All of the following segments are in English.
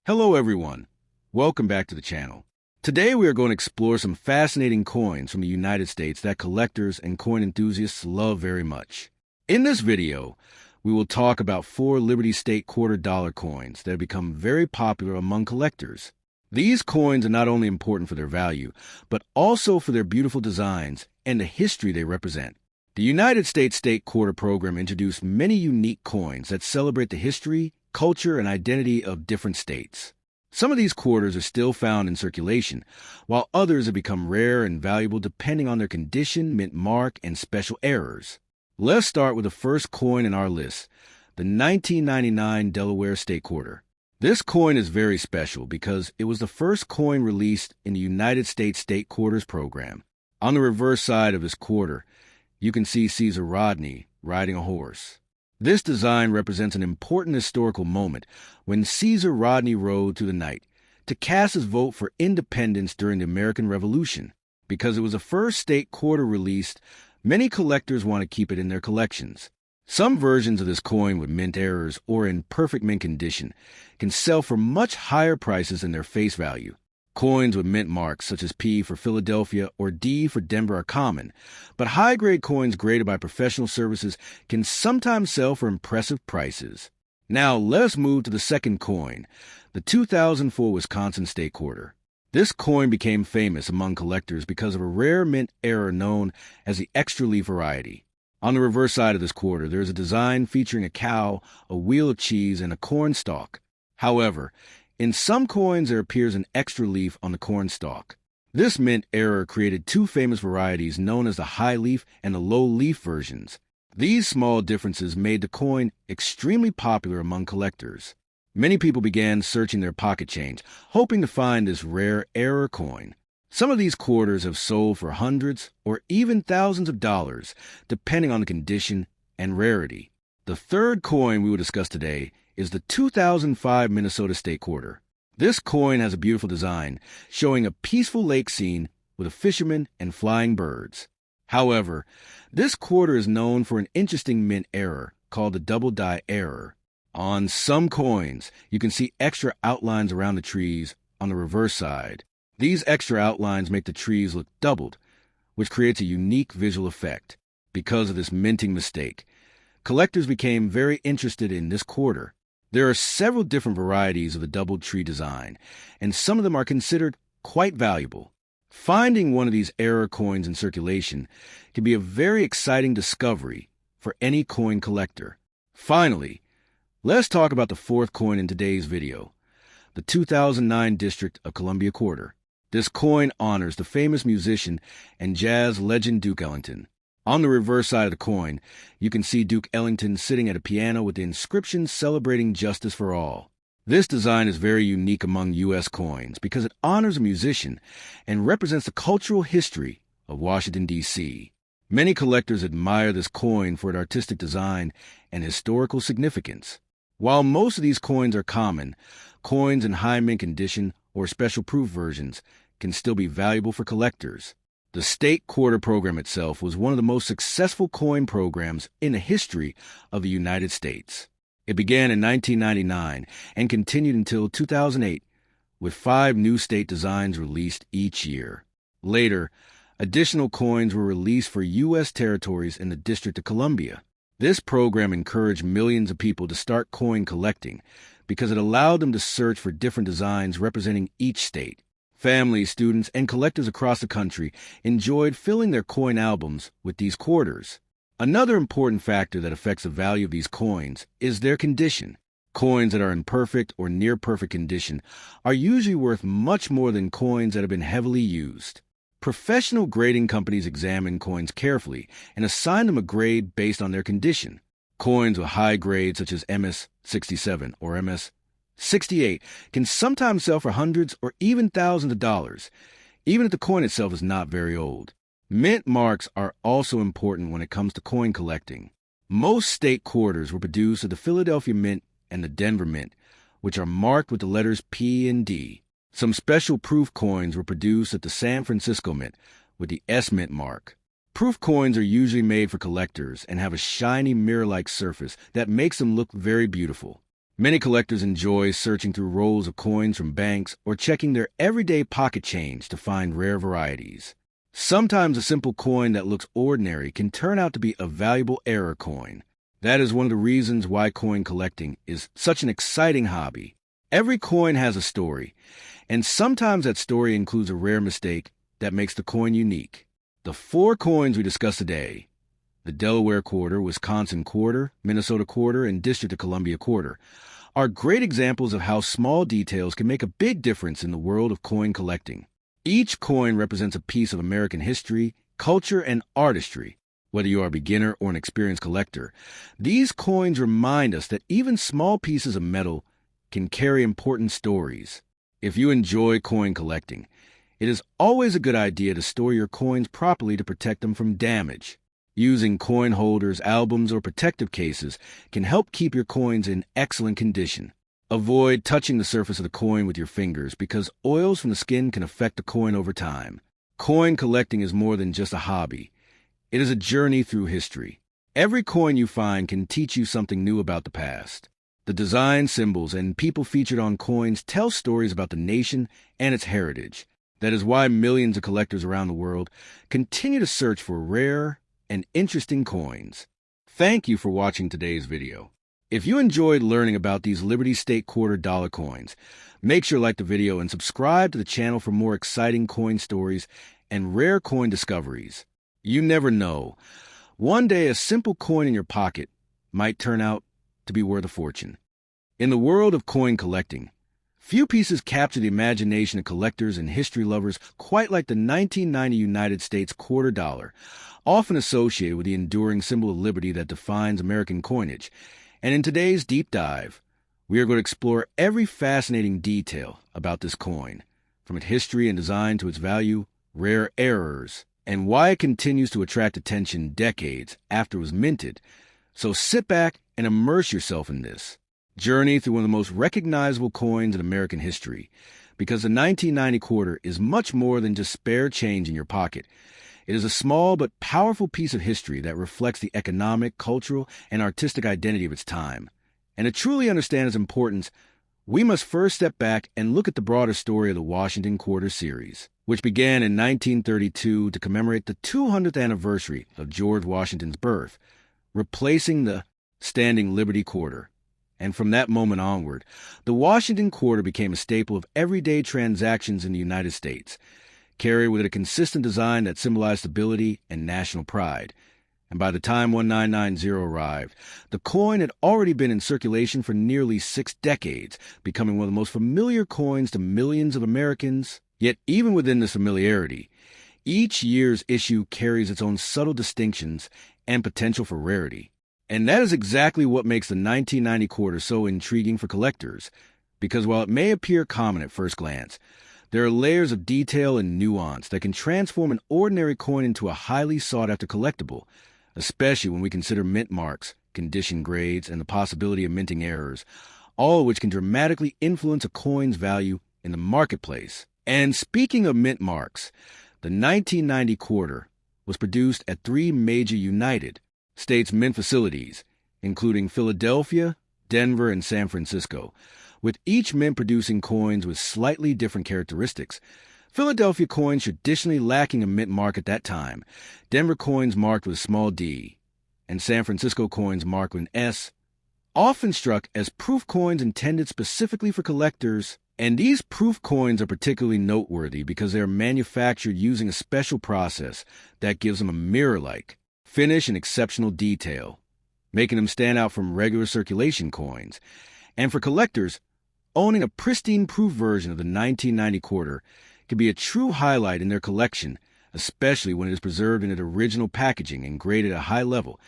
Hello everyone, welcome back to the channel. Today we are going to explore some fascinating coins from the United States that collectors and coin enthusiasts love very much. In this video, we will talk about 4 Liberty State $quarter coins that have become very popular among collectors. These coins are not only important for their value, but also for their beautiful designs and the history they represent. The United States State Quarter program introduced many unique coins that celebrate the history, culture, and identity of different states. Some of these quarters are still found in circulation, while others have become rare and valuable depending on their condition, mint mark, and special errors. Let's start with the first coin in our list, the 1999 Delaware State Quarter. This coin is very special because it was the first coin released in the United States State Quarters program. On the reverse side of this quarter, you can see Caesar Rodney riding a horse. This design represents an important historical moment when Caesar Rodney rode through the night to cast his vote for independence during the American Revolution. Because it was the first state quarter released, many collectors want to keep it in their collections. Some versions of this coin with mint errors or in perfect mint condition can sell for much higher prices than their face value. Coins with mint marks such as P for Philadelphia or D for Denver are common, but high-grade coins graded by professional services can sometimes sell for impressive prices. Now let's move to the second coin, the 2004 Wisconsin State Quarter. This coin became famous among collectors because of a rare mint error known as the extra leaf variety. On the reverse side of this quarter, there is a design featuring a cow, a wheel of cheese, and a corn stalk. However, in some coins, there appears an extra leaf on the corn stalk. This mint error created 2 famous varieties known as the high leaf and the low leaf versions. These small differences made the coin extremely popular among collectors. Many people began searching their pocket change, hoping to find this rare error coin. Some of these quarters have sold for hundreds or even thousands of dollars, depending on the condition and rarity. The third coin we will discuss today is the 2005 Minnesota State Quarter. This coin has a beautiful design, showing a peaceful lake scene with a fisherman and flying birds. However, this quarter is known for an interesting mint error called the double die error. On some coins, you can see extra outlines around the trees on the reverse side. These extra outlines make the trees look doubled, which creates a unique visual effect. Because of this minting mistake, collectors became very interested in this quarter. There are several different varieties of the double tree design, and some of them are considered quite valuable. Finding one of these error coins in circulation can be a very exciting discovery for any coin collector. Finally, let's talk about the fourth coin in today's video, the 2009 District of Columbia Quarter. This coin honors the famous musician and jazz legend Duke Ellington. On the reverse side of the coin, you can see Duke Ellington sitting at a piano with the inscription celebrating justice for all. This design is very unique among U.S. coins because it honors a musician and represents the cultural history of Washington, D.C. Many collectors admire this coin for its artistic design and historical significance. While most of these coins are common, coins in high mint condition or special proof versions can still be valuable for collectors. The State Quarter program itself was one of the most successful coin programs in the history of the United States. It began in 1999 and continued until 2008, with 5 new state designs released each year. Later, additional coins were released for U.S. territories in the District of Columbia. This program encouraged millions of people to start coin collecting because it allowed them to search for different designs representing each state. Families, students, and collectors across the country enjoyed filling their coin albums with these quarters. Another important factor that affects the value of these coins is their condition. Coins that are in perfect or near perfect condition are usually worth much more than coins that have been heavily used. Professional grading companies examine coins carefully and assign them a grade based on their condition. Coins with high grades such as MS 67 or MS 68 can sometimes sell for hundreds or even thousands of dollars, even if the coin itself is not very old. Mint marks are also important when it comes to coin collecting. Most state quarters were produced at the Philadelphia Mint and the Denver Mint, which are marked with the letters P and D. Some special proof coins were produced at the San Francisco Mint with the S Mint mark. Proof coins are usually made for collectors and have a shiny mirror-like surface that makes them look very beautiful. Many collectors enjoy searching through rolls of coins from banks or checking their everyday pocket change to find rare varieties. Sometimes a simple coin that looks ordinary can turn out to be a valuable error coin. That is one of the reasons why coin collecting is such an exciting hobby. Every coin has a story, and sometimes that story includes a rare mistake that makes the coin unique. The 4 coins we discuss today, the Delaware quarter, Wisconsin quarter, Minnesota quarter, and District of Columbia quarter, are great examples of how small details can make a big difference in the world of coin collecting. Each coin represents a piece of American history, culture, and artistry. Whether you are a beginner or an experienced collector, these coins remind us that even small pieces of metal can carry important stories. If you enjoy coin collecting, it is always a good idea to store your coins properly to protect them from damage. Using coin holders, albums, or protective cases can help keep your coins in excellent condition. Avoid touching the surface of the coin with your fingers because oils from the skin can affect the coin over time. Coin collecting is more than just a hobby. It is a journey through history. Every coin you find can teach you something new about the past. The design, symbols, and people featured on coins tell stories about the nation and its heritage. That is why millions of collectors around the world continue to search for rare and interesting coins. Thank you for watching today's video. If you enjoyed learning about these Liberty State quarter dollar coins, make sure to like the video and subscribe to the channel for more exciting coin stories and rare coin discoveries. You never know. One day a simple coin in your pocket might turn out to be worth a fortune. In the world of coin collecting, few pieces capture the imagination of collectors and history lovers quite like the 1990 United States quarter dollar, often associated with the enduring symbol of liberty that defines American coinage. And in today's deep dive, we are going to explore every fascinating detail about this coin, from its history and design to its value, rare errors, and why it continues to attract attention decades after it was minted. So sit back and immerse yourself in this journey through one of the most recognizable coins in American history, because the 1990 quarter is much more than just spare change in your pocket. It is a small but powerful piece of history that reflects the economic, cultural, and artistic identity of its time. And to truly understand its importance, we must first step back and look at the broader story of the Washington Quarter series, which began in 1932 to commemorate the 200th anniversary of George Washington's birth, replacing the standing Liberty Quarter. And from that moment onward, the Washington Quarter became a staple of everyday transactions in the United States, carried with it a consistent design that symbolized stability and national pride. And by the time 1990 arrived, the coin had already been in circulation for nearly 6 decades, becoming one of the most familiar coins to millions of Americans. Yet even within this familiarity, each year's issue carries its own subtle distinctions and potential for rarity. And that is exactly what makes the 1990 quarter so intriguing for collectors, because while it may appear common at first glance, there are layers of detail and nuance that can transform an ordinary coin into a highly sought-after collectible, especially when we consider mint marks, condition grades, and the possibility of minting errors, all of which can dramatically influence a coin's value in the marketplace. And speaking of mint marks, the 1990 quarter was produced at 3 major United States mint facilities, including Philadelphia, Denver, and San Francisco, with each mint producing coins with slightly different characteristics. Philadelphia coins traditionally lacking a mint mark at that time, Denver coins marked with a small d, and San Francisco coins marked with an S, often struck as proof coins intended specifically for collectors. And these proof coins are particularly noteworthy because they are manufactured using a special process that gives them a mirror-like finish and exceptional detail, making them stand out from regular circulation coins. And for collectors, owning a pristine proof version of the 1990 quarter can be a true highlight in their collection, especially when it is preserved in its original packaging and graded at a high level.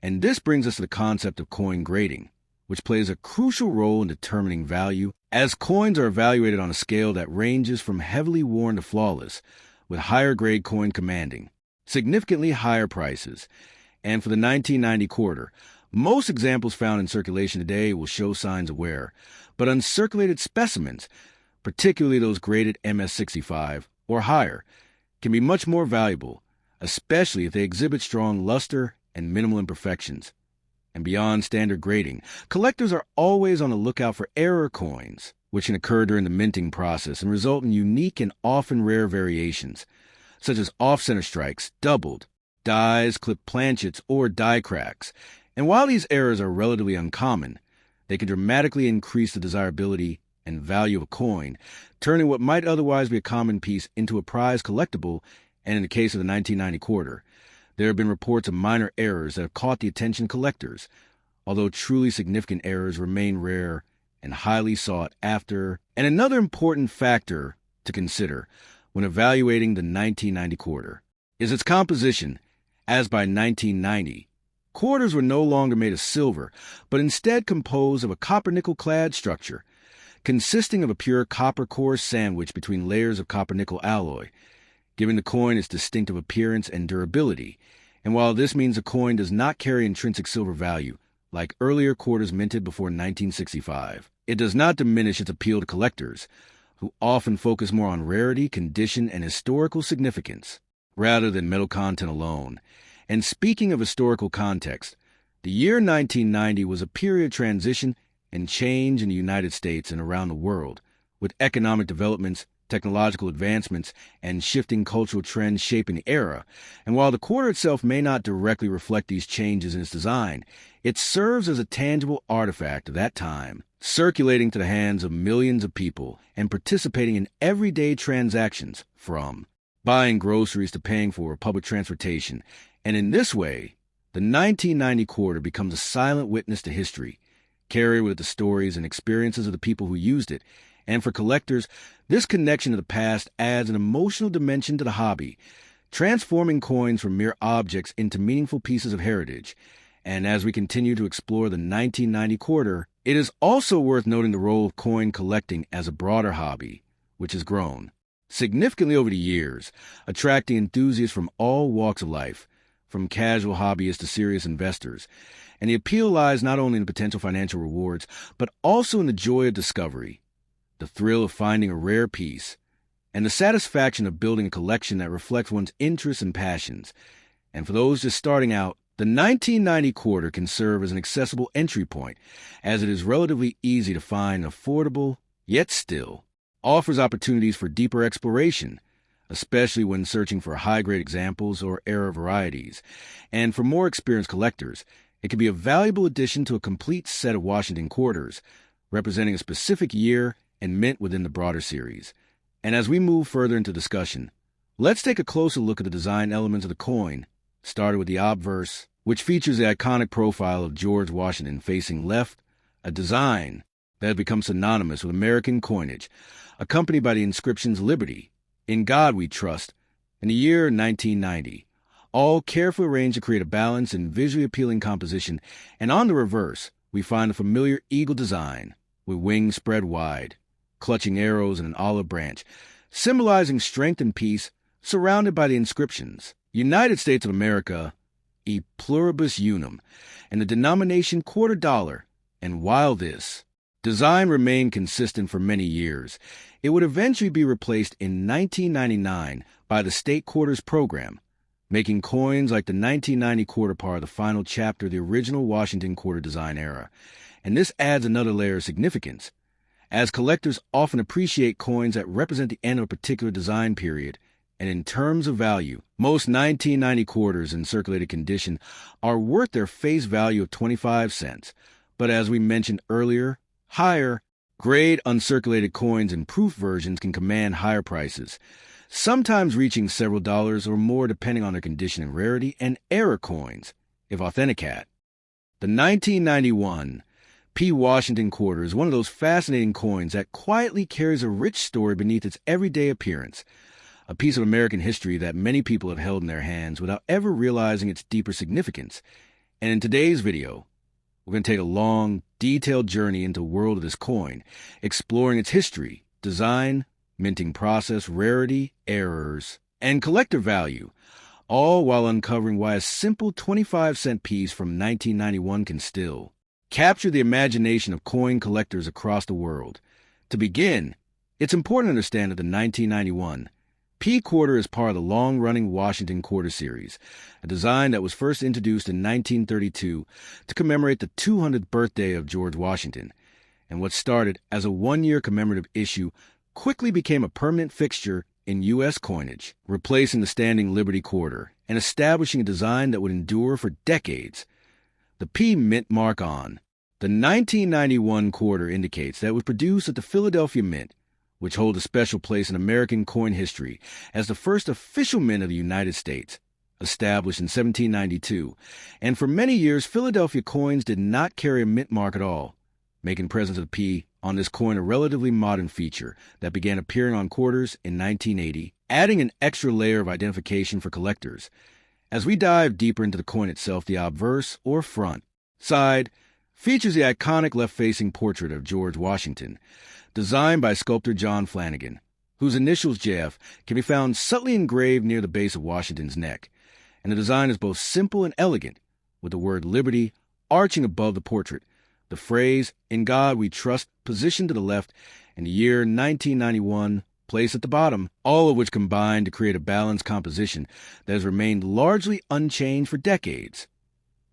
And this brings us to the concept of coin grading, which plays a crucial role in determining value, as coins are evaluated on a scale that ranges from heavily worn to flawless, with higher grade coin commanding significantly higher prices. And for the 1990 quarter, most examples found in circulation today will show signs of wear, but uncirculated specimens, particularly those graded MS65 or higher, can be much more valuable, especially if they exhibit strong luster and minimal imperfections. And beyond standard grading, collectors are always on the lookout for error coins, which can occur during the minting process and result in unique and often rare variations, such as off-center strikes, doubled, dies, clipped planchets, or die cracks. And while these errors are relatively uncommon, they can dramatically increase the desirability and value of a coin, turning what might otherwise be a common piece into a prized collectible. And in the case of the 1990 quarter, there have been reports of minor errors that have caught the attention of collectors, although truly significant errors remain rare and highly sought after. And another important factor to consider when evaluating the 1990 quarter is its composition, as by 1990, quarters were no longer made of silver, but instead composed of a copper-nickel clad structure, consisting of a pure copper core sandwiched between layers of copper-nickel alloy, giving the coin its distinctive appearance and durability. And while this means a coin does not carry intrinsic silver value, like earlier quarters minted before 1965, it does not diminish its appeal to collectors, who often focus more on rarity, condition, and historical significance, rather than metal content alone. And speaking of historical context, the year 1990 was a period of transition and change in the United States and around the world, with economic developments, technological advancements, and shifting cultural trends shaping the era. And while the quarter itself may not directly reflect these changes in its design, it serves as a tangible artifact of that time, circulating to the hands of millions of people and participating in everyday transactions, from buying groceries to paying for public transportation. And in this way, the 1990 quarter becomes a silent witness to history, carried with the stories and experiences of the people who used it. And for collectors, this connection to the past adds an emotional dimension to the hobby, transforming coins from mere objects into meaningful pieces of heritage. And as we continue to explore the 1990 quarter, it is also worth noting the role of coin collecting as a broader hobby, which has grown significantly over the years, attracting enthusiasts from all walks of life, from casual hobbyists to serious investors. And the appeal lies not only in the potential financial rewards, but also in the joy of discovery, the thrill of finding a rare piece, and the satisfaction of building a collection that reflects one's interests and passions. And for those just starting out, the 1990 quarter can serve as an accessible entry point, as it is relatively easy to find, affordable, yet still offers opportunities for deeper exploration, especially when searching for high-grade examples or era varieties. And for more experienced collectors, it can be a valuable addition to a complete set of Washington quarters, representing a specific year and mint within the broader series. And as we move further into discussion, let's take a closer look at the design elements of the coin, starting with the obverse, which features the iconic profile of George Washington facing left, a design that has become synonymous with American coinage, accompanied by the inscriptions "Liberty," "In God We Trust," and the year 1990, all carefully arranged to create a balanced and visually appealing composition. And on the reverse, we find the familiar eagle design, with wings spread wide, clutching arrows and an olive branch, symbolizing strength and peace, surrounded by the inscriptions "United States of America, e pluribus unum," and the denomination $quarter. And while this design remained consistent for many years, it would eventually be replaced in 1999 by the state quarters program, making coins like the 1990 quarter part of the final chapter of the original Washington quarter design era. And this adds another layer of significance, as collectors often appreciate coins that represent the end of a particular design period. And in terms of value, most 1990 quarters in circulated condition are worth their face value of 25 cents. But as we mentioned earlier, higher grade uncirculated coins in proof versions can command higher prices, sometimes reaching several dollars or more depending on their condition and rarity. And error coins, if authenticate. The 1991 P. Washington quarter is one of those fascinating coins that quietly carries a rich story beneath its everyday appearance, a piece of American history that many people have held in their hands without ever realizing its deeper significance. And in today's video, we're going to take a long, detailed journey into the world of this coin, exploring its history, design, minting process, rarity, errors, and collector value, all while uncovering why a simple 25-cent piece from 1991 can still capture the imagination of coin collectors across the world. To begin, it's important to understand that the 1991 P quarter is part of the long-running Washington quarter series, a design that was first introduced in 1932 to commemorate the 200th birthday of George Washington, and what started as a one-year commemorative issue quickly became a permanent fixture in U.S. coinage, replacing the standing Liberty quarter and establishing a design that would endure for decades. The P Mint mark on. The 1991 quarter indicates that it was produced at the Philadelphia Mint, which holds a special place in American coin history as the first official mint of the United States, established in 1792, and for many years Philadelphia coins did not carry a mint mark at all, making the presence of the P on this coin a relatively modern feature that began appearing on quarters in 1980, adding an extra layer of identification for collectors. As we dive deeper into the coin itself, the obverse, or front, side features the iconic left-facing portrait of George Washington, designed by sculptor John Flanagan, whose initials JF can be found subtly engraved near the base of Washington's neck, and the design is both simple and elegant, with the word Liberty arching above the portrait, the phrase, "In God We Trust," positioned to the left, and the year 1991 placed at the bottom, all of which combine to create a balanced composition that has remained largely unchanged for decades.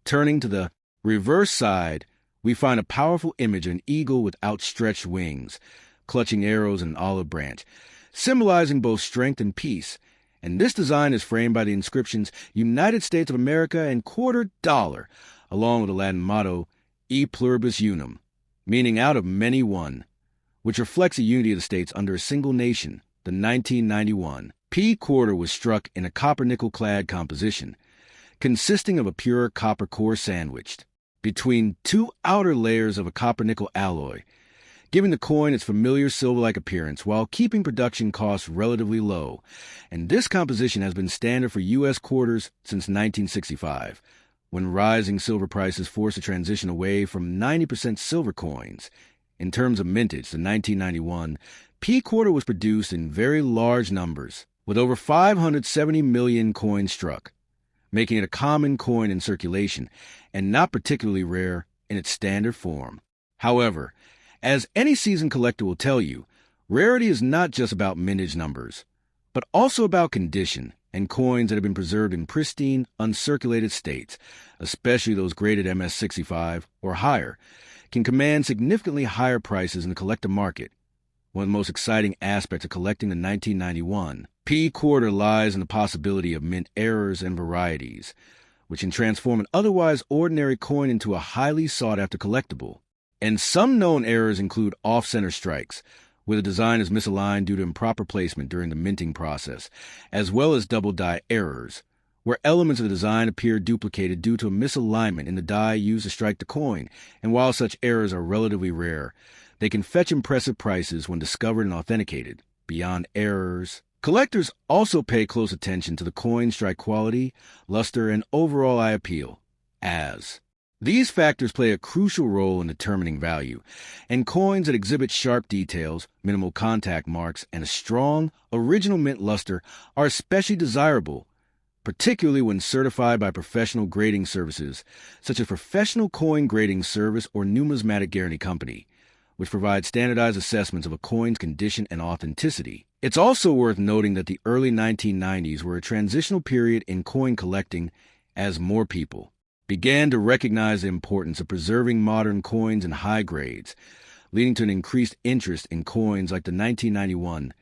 Turning to the reverse side, we find a powerful image of an eagle with outstretched wings, clutching arrows and an olive branch, symbolizing both strength and peace, and this design is framed by the inscriptions United States of America and $quarter, along with the Latin motto E pluribus unum, meaning out of many one, which reflects the unity of the states under a single nation. The 1991 P quarter was struck in a copper-nickel-clad composition, consisting of a pure copper core sandwiched between two outer layers of a copper-nickel alloy, giving the coin its familiar silver-like appearance while keeping production costs relatively low, and this composition has been standard for U.S. quarters since 1965, when rising silver prices forced a transition away from 90% silver coins. In terms of mintage, the 1991 P quarter was produced in very large numbers, with over 570 million coins struck, making it a common coin in circulation and not particularly rare in its standard form. However, as any seasoned collector will tell you, rarity is not just about mintage numbers, but also about condition, and coins that have been preserved in pristine, uncirculated states, especially those graded MS-65 or higher, can command significantly higher prices in the collector market. One of the most exciting aspects of collecting the 1991 P quarter lies in the possibility of mint errors and varieties, which can transform an otherwise ordinary coin into a highly sought-after collectible. And some known errors include off-center strikes, where the design is misaligned due to improper placement during the minting process, as well as double die errors, where elements of the design appear duplicated due to a misalignment in the die used to strike the coin, and while such errors are relatively rare, they can fetch impressive prices when discovered and authenticated. Beyond errors, collectors also pay close attention to the coin strike quality, luster, and overall eye appeal, as these factors play a crucial role in determining value, and coins that exhibit sharp details, minimal contact marks, and a strong, original mint luster are especially desirable, particularly when certified by professional grading services, such as Professional Coin Grading Service or Numismatic Guarantee Company, which provides standardized assessments of a coin's condition and authenticity. It's also worth noting that the early 1990s were a transitional period in coin collecting as more people began to recognize the importance of preserving modern coins in high grades, leading to an increased interest in coins like the 1991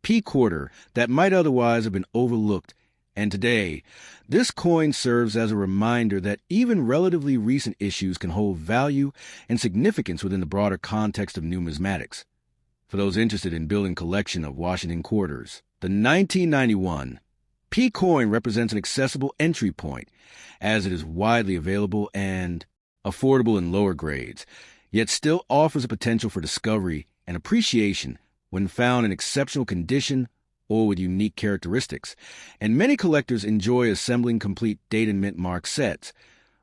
P quarter that might otherwise have been overlooked. And today, this coin serves as a reminder that even relatively recent issues can hold value and significance within the broader context of numismatics. For those interested in building a collection of Washington quarters, the 1991 P coin represents an accessible entry point, as it is widely available and affordable in lower grades, yet still offers a potential for discovery and appreciation when found in exceptional condition or with unique characteristics, and many collectors enjoy assembling complete date and mint mark sets,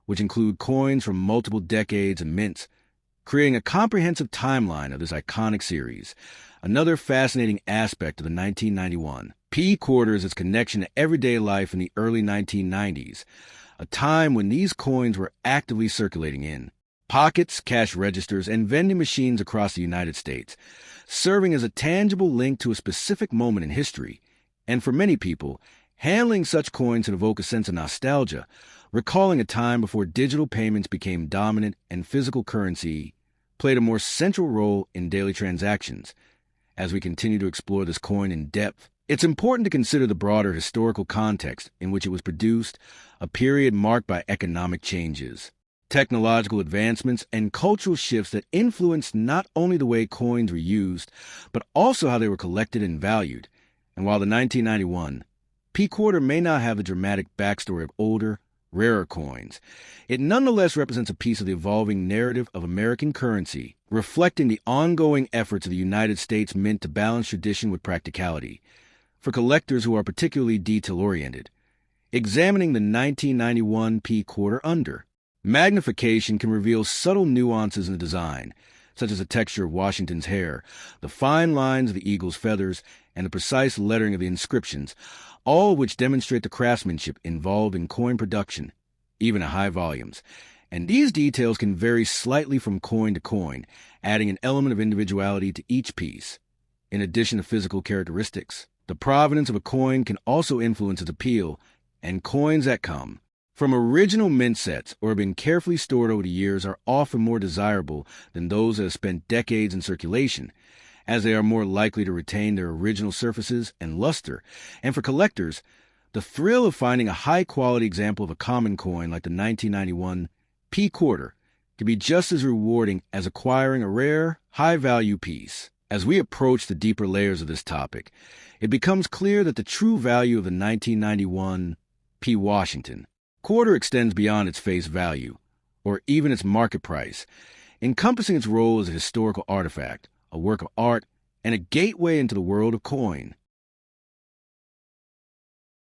which include coins from multiple decades and mints, creating a comprehensive timeline of this iconic series. Another fascinating aspect of the 1991 P quarter is its connection to everyday life in the early 1990s, a time when these coins were actively circulating in pockets, cash registers, and vending machines across the United States, serving as a tangible link to a specific moment in history. And for many people, handling such coins can evoke a sense of nostalgia, recalling a time before digital payments became dominant and physical currency played a more central role in daily transactions. As we continue to explore this coin in depth, it's important to consider the broader historical context in which it was produced, a period marked by economic changes, technological advancements, and cultural shifts that influenced not only the way coins were used, but also how they were collected and valued. And while the 1991 P quarter may not have the dramatic backstory of older, rarer coins, it nonetheless represents a piece of the evolving narrative of American currency, reflecting the ongoing efforts of the United States Mint to balance tradition with practicality. For collectors who are particularly detail-oriented, examining the 1991 P quarter under magnification can reveal subtle nuances in the design, such as the texture of Washington's hair, the fine lines of the eagle's feathers, and the precise lettering of the inscriptions, all of which demonstrate the craftsmanship involved in coin production, even at high volumes. And these details can vary slightly from coin to coin, adding an element of individuality to each piece. In addition to physical characteristics, the provenance of a coin can also influence its appeal, and coins that come from original mint sets or have been carefully stored over the years are often more desirable than those that have spent decades in circulation, as they are more likely to retain their original surfaces and luster. And for collectors, the thrill of finding a high-quality example of a common coin like the 1991 P quarter can be just as rewarding as acquiring a rare, high-value piece. As we approach the deeper layers of this topic, it becomes clear that the true value of the 1991 P Washington quarter extends beyond its face value, or even its market price, encompassing its role as a historical artifact, a work of art, and a gateway into the world of coin.